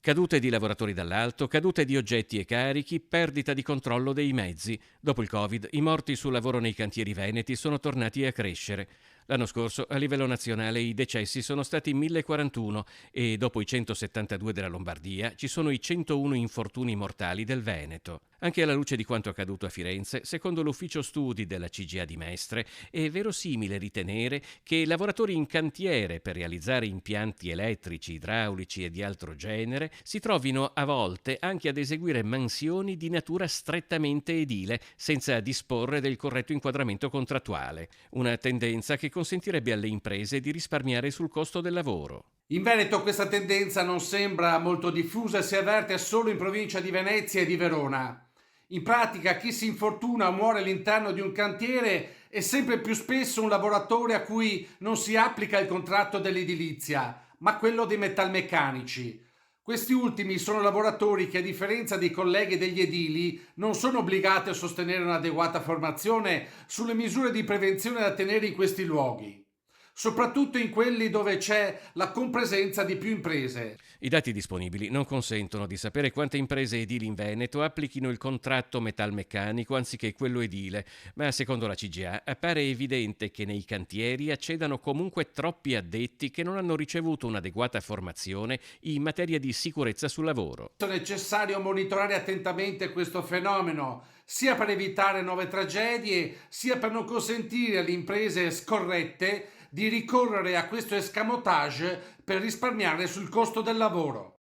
Cadute di lavoratori dall'alto, cadute di oggetti e carichi, perdita di controllo dei mezzi. Dopo il Covid, i morti sul lavoro nei cantieri veneti sono tornati a crescere. L'anno scorso, a livello nazionale, i decessi sono stati 1041 e dopo i 172 della Lombardia ci sono i 101 infortuni mortali del Veneto. Anche alla luce di quanto accaduto a Firenze, secondo l'ufficio studi della CGA di Mestre, è verosimile ritenere che lavoratori in cantiere per realizzare impianti elettrici, idraulici e di altro genere si trovino a volte anche ad eseguire mansioni di natura strettamente edile, senza disporre del corretto inquadramento contrattuale. Una tendenza che consentirebbe alle imprese di risparmiare sul costo del lavoro. In Veneto questa tendenza non sembra molto diffusa e si avverte solo in provincia di Venezia e di Verona. In pratica chi si infortuna o muore all'interno di un cantiere è sempre più spesso un lavoratore a cui non si applica il contratto dell'edilizia, ma quello dei metalmeccanici. Questi ultimi sono lavoratori che, a differenza dei colleghi degli edili, non sono obbligati a sostenere un'adeguata formazione sulle misure di prevenzione da tenere in questi luoghi, soprattutto in quelli dove c'è la compresenza di più imprese. I dati disponibili non consentono di sapere quante imprese edili in Veneto applichino il contratto metalmeccanico anziché quello edile, ma secondo la CGA appare evidente che nei cantieri accedano comunque troppi addetti che non hanno ricevuto un'adeguata formazione in materia di sicurezza sul lavoro. È necessario monitorare attentamente questo fenomeno, sia per evitare nuove tragedie, sia per non consentire alle imprese scorrette di ricorrere a questo escamotage per risparmiare sul costo del lavoro.